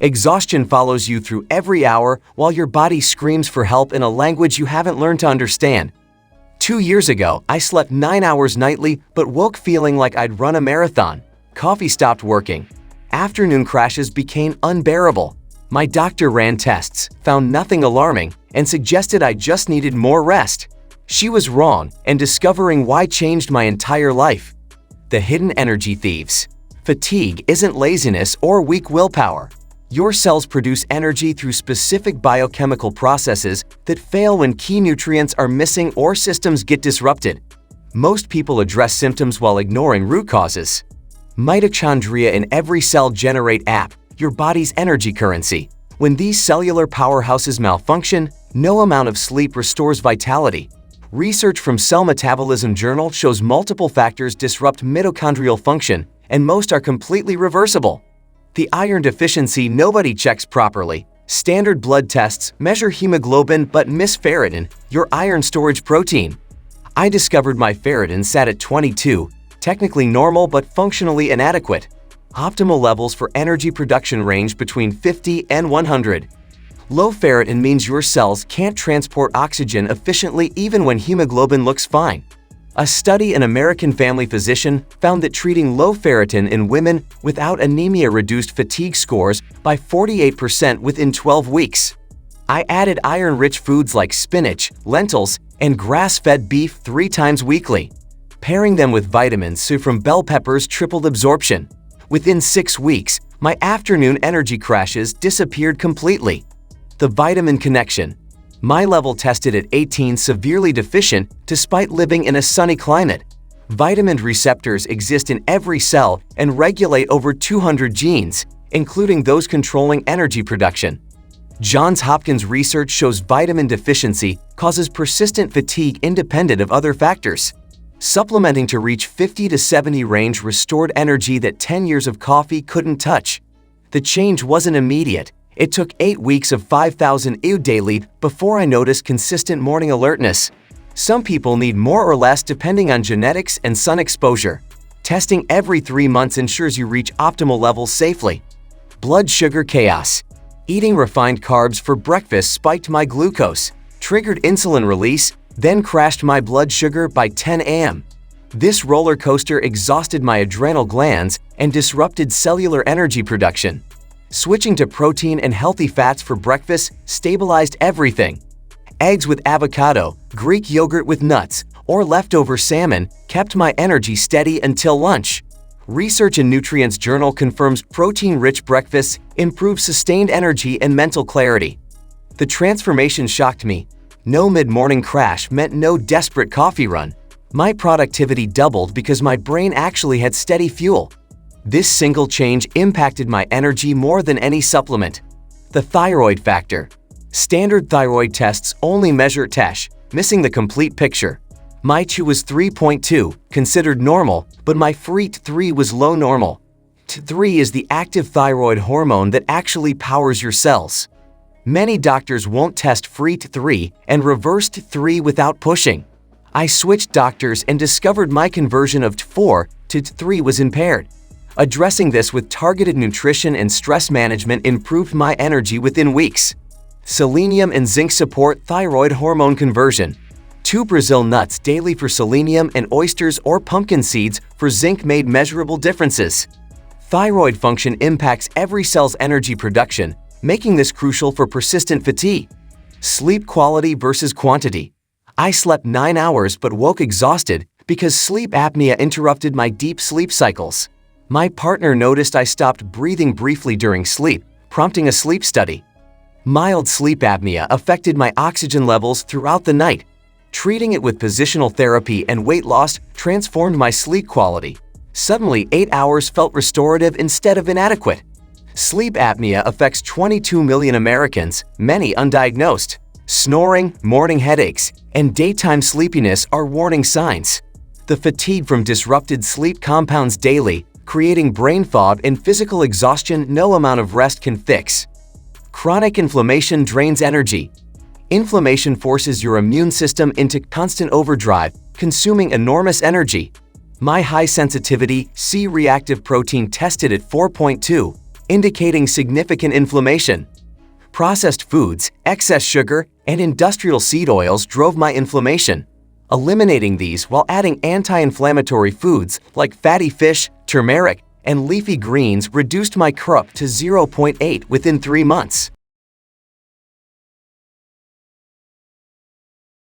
Exhaustion follows you through every hour while your body screams for help in a language you haven't learned to understand. 2 years ago, I slept 9 hours nightly but woke feeling like I'd run a marathon. Coffee stopped working. Afternoon crashes became unbearable. My doctor ran tests, found nothing alarming, and suggested I just needed more rest. She was wrong, and discovering why changed my entire life. The hidden energy thieves. Fatigue isn't laziness or weak willpower. Your cells produce energy through specific biochemical processes that fail when key nutrients are missing or systems get disrupted. Most people address symptoms while ignoring root causes. Mitochondria in every cell generate AP, your body's energy currency. When these cellular powerhouses malfunction, no amount of sleep restores vitality. Research from Cell Metabolism Journal shows multiple factors disrupt mitochondrial function, and most are completely reversible. The iron deficiency nobody checks properly. Standard blood tests measure hemoglobin but miss ferritin, your iron storage protein. I discovered my ferritin sat at 22, technically normal but functionally inadequate. Optimal levels for energy production range between 50 and 100. Low ferritin means your cells can't transport oxygen efficiently even when hemoglobin looks fine. A study in American Family Physician found that treating low ferritin in women without anemia reduced fatigue scores by 48% within 12 weeks. I added iron-rich foods like spinach, lentils, and grass-fed beef 3 times weekly. Pairing them with vitamins from bell peppers tripled absorption. Within 6 weeks, my afternoon energy crashes disappeared completely. The vitamin connection. My level tested at 18 severely deficient despite living in a sunny climate. Vitamin receptors exist in every cell and regulate over 200 genes, including those controlling energy production. Johns Hopkins research shows vitamin deficiency causes persistent fatigue independent of other factors. Supplementing to reach 50 to 70 range restored energy that 10 years of coffee couldn't touch. The change wasn't immediate. It took 8 weeks of 5,000 IU daily before I noticed consistent morning alertness. Some people need more or less depending on genetics and sun exposure. Testing every 3 months ensures you reach optimal levels safely. Blood sugar chaos. Eating refined carbs for breakfast spiked my glucose, triggered insulin release, then crashed my blood sugar by 10 a.m. This roller coaster exhausted my adrenal glands and disrupted cellular energy production. Switching to protein and healthy fats for breakfast stabilized everything. Eggs with avocado, Greek yogurt with nuts, or leftover salmon kept my energy steady until lunch. Research in Nutrients Journal confirms protein-rich breakfasts improve sustained energy and mental clarity. The transformation shocked me. No mid-morning crash meant no desperate coffee run. My productivity doubled because my brain actually had steady fuel. This single change impacted my energy more than any supplement. The thyroid factor. Standard thyroid tests only measure TESH, missing the complete picture. My TESH was 3.2, considered normal, but my FRET3 was low normal. T3 is the active thyroid hormone that actually powers your cells. Many doctors won't test FRET3 and reversed T3 without pushing. I switched doctors and discovered my conversion of T4 to T3 was impaired. Addressing this with targeted nutrition and stress management improved my energy within weeks. Selenium and zinc support thyroid hormone conversion. 2 Brazil nuts daily for selenium and oysters or pumpkin seeds for zinc made measurable differences. Thyroid function impacts every cell's energy production, making this crucial for persistent fatigue. Sleep quality versus quantity. I slept 9 hours but woke exhausted because sleep apnea interrupted my deep sleep cycles. My partner noticed I stopped breathing briefly during sleep, prompting a sleep study. Mild sleep apnea affected my oxygen levels throughout the night. Treating it with positional therapy and weight loss transformed my sleep quality. Suddenly, 8 hours felt restorative instead of inadequate. Sleep apnea affects 22 million Americans, many undiagnosed. Snoring, morning headaches, and daytime sleepiness are warning signs. The fatigue from disrupted sleep compounds daily, creating brain fog and physical exhaustion no amount of rest can fix. Chronic inflammation drains energy. Inflammation forces your immune system into constant overdrive, consuming enormous energy. My high-sensitivity C-reactive protein tested at 4.2, indicating significant inflammation. Processed foods, excess sugar, and industrial seed oils drove my inflammation. Eliminating these while adding anti-inflammatory foods like fatty fish, turmeric, and leafy greens reduced my CRP to 0.8 within 3 months.